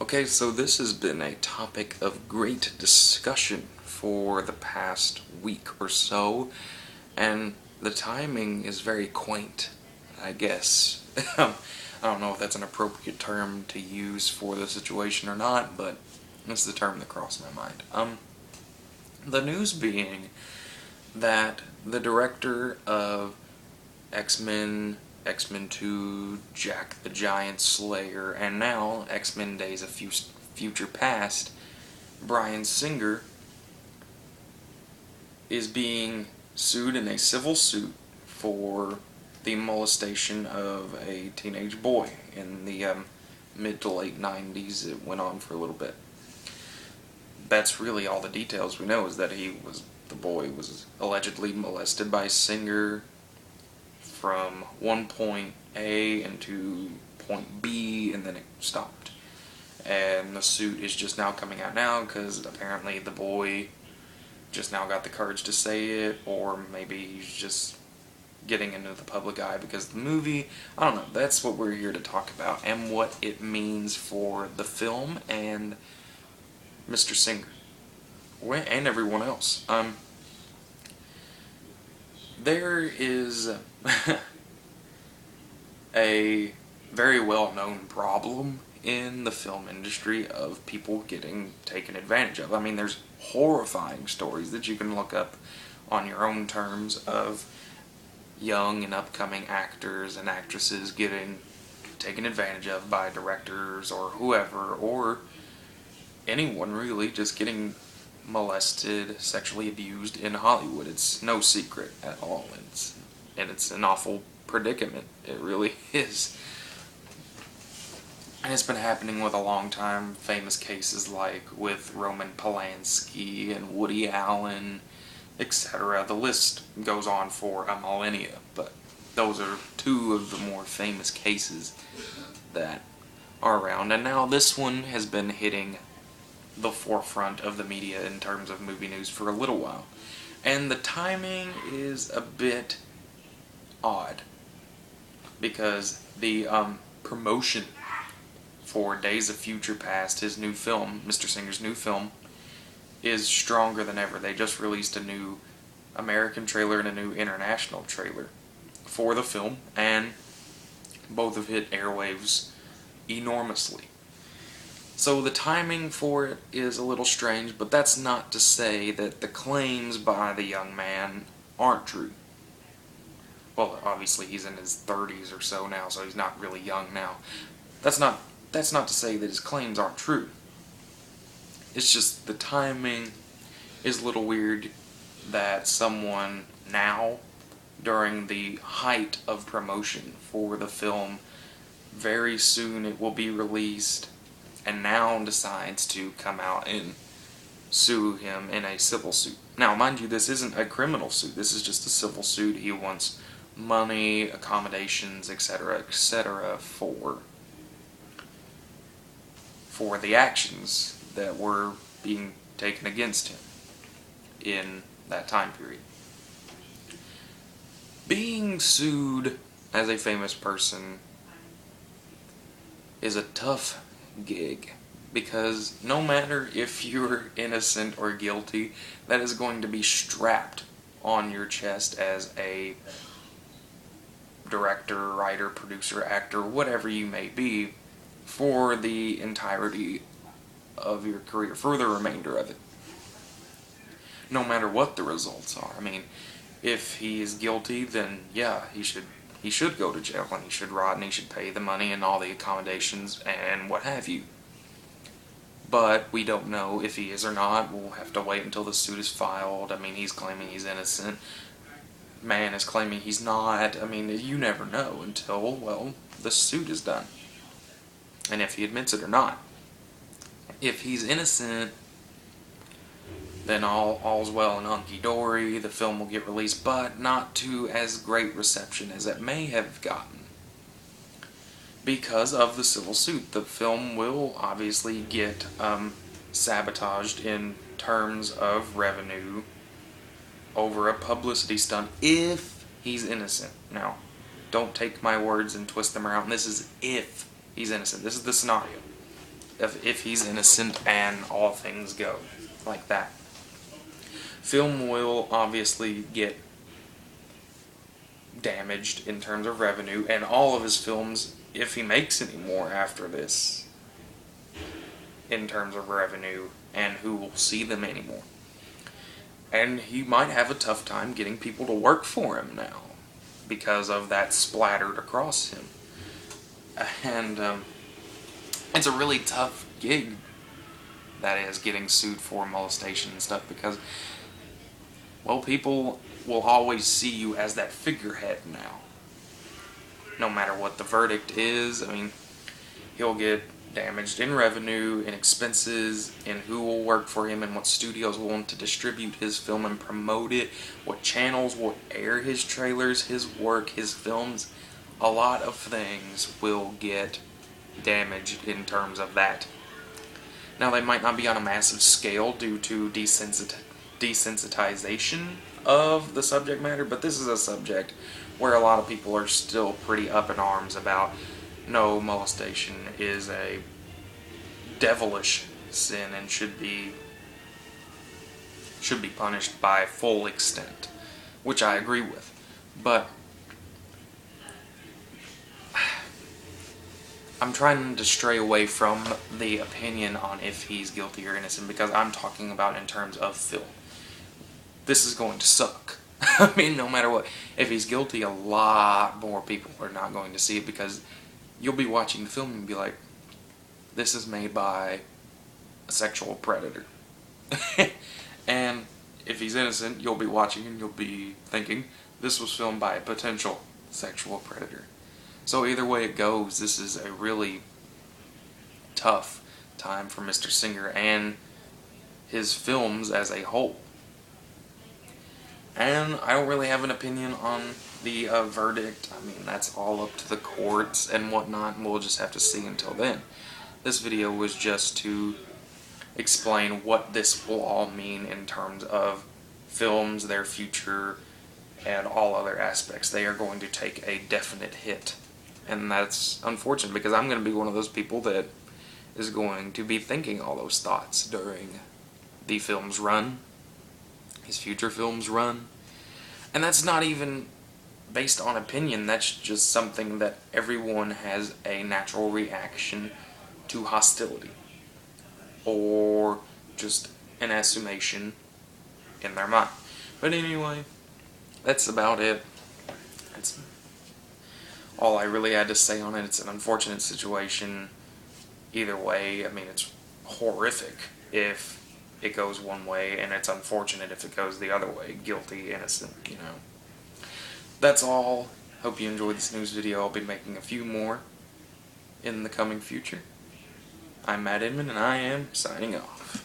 Okay, so this has been a topic of great discussion for the past week or so, and the timing is very quaint, I guess. I don't know if that's an appropriate term to use for the situation or not, but it's the term that crossed my mind. The news being that the director of X-Men, X-Men 2, Jack the Giant Slayer, and now X-Men Days of Future Past, Bryan Singer, is being sued in a civil suit for the molestation of a teenage boy in the mid to late 90s. It went on for a little bit. That's really all the details we know, is that the boy was allegedly molested by Singer from one point A into point B, and then it stopped. And the suit is just now coming out now because apparently the boy just now got the courage to say it, or maybe he's just getting into the public eye because of the movie. I don't know. That's what we're here to talk about, and what it means for the film and Mr. Singer and everyone else. There is a very well-known problem in the film industry of people getting taken advantage of. I mean, there's horrifying stories that you can look up on your own terms of young and upcoming actors and actresses getting taken advantage of by directors or whoever, or anyone really, just getting molested, sexually abused in Hollywood. It's no secret at all. It's an awful predicament. It really is. And it's been happening with a long time. Famous cases like with Roman Polanski and Woody Allen, etc. The list goes on for a millennia, but those are two of the more famous cases that are around. And now this one has been hitting the forefront of the media in terms of movie news for a little while. And the timing is a bit odd, because the promotion for Days of Future Past, his new film, Mr. Singer's new film, is stronger than ever. They just released a new American trailer and a new international trailer for the film, and both have hit airwaves enormously. So the timing for it is a little strange, but that's not to say that the claims by the young man aren't true. Well, obviously he's in his 30s or so now, so he's not really young now. That's not to say that his claims aren't true. It's just the timing is a little weird, that someone now, during the height of promotion for the film, very soon it will be released, and now decides to come out and sue him in a civil suit. Now, mind you, this isn't a criminal suit. This is just a civil suit. He wants money, accommodations, etc., etc., for the actions that were being taken against him in that time period. Being sued as a famous person is a tough gig, because no matter if you're innocent or guilty, that is going to be strapped on your chest as a director, writer, producer, actor, whatever you may be, for the entirety of your career, for the remainder of it. No matter what the results are. I mean, if he is guilty, then yeah, he should go to jail, and he should rot, and he should pay the money and all the accommodations and what have you. But we don't know if he is or not. We'll have to wait until the suit is filed. I mean, he's claiming he's innocent. Man is claiming he's not. I mean, you never know until, well, the suit is done, and if he admits it or not. If he's innocent, then all's well and hunky-dory. The film will get released, but not to as great reception as it may have gotten because of the civil suit. The film will obviously get sabotaged in terms of revenue over a publicity stunt if he's innocent. Now, don't take my words and twist them around. This is if he's innocent. This is the scenario. if he's innocent, and all things go like that. Film will obviously get damaged in terms of revenue, and all of his films, if he makes any more after this, in terms of revenue and who will see them anymore. And he might have a tough time getting people to work for him now because of that splattered across him. And it's a really tough gig, that is, getting sued for molestation and stuff, because, well, people will always see you as that figurehead now. No matter what the verdict is, I mean, he'll get damaged in revenue, in expenses, in who will work for him, and what studios will want to distribute his film and promote it, what channels will air his trailers, his work, his films. A lot of things will get damaged in terms of that. Now, they might not be on a massive scale due to desensitization of the subject matter, but this is a subject where a lot of people are still pretty up in arms about. No, molestation is a devilish sin and should be punished by full extent, which I agree with. But I'm trying to stray away from the opinion on if he's guilty or innocent, because I'm talking about in terms of film. This is going to suck. I mean, no matter what. If he's guilty, a lot more people are not going to see it, because you'll be watching the film and be like, this is made by a sexual predator. And if he's innocent, you'll be watching and you'll be thinking, this was filmed by a potential sexual predator. So either way it goes, this is a really tough time for Mr. Singer and his films as a whole. And I don't really have an opinion on the verdict. I mean, that's all up to the courts and whatnot, and we'll just have to see until then. This video was just to explain what this will all mean in terms of films, their future, and all other aspects. They are going to take a definite hit. And that's unfortunate, because I'm going to be one of those people that is going to be thinking all those thoughts during the film's run, his future film's run. And that's not even based on opinion, that's just something that everyone has a natural reaction to hostility, or just an assumption in their mind. But anyway, that's about it. That's all I really had to say on it. It's an unfortunate situation either way. I mean, it's horrific if it goes one way, and it's unfortunate if it goes the other way. Guilty, innocent, you know. That's all. Hope you enjoyed this news video. I'll be making a few more in the coming future. I'm Matt Inman, and I am signing off.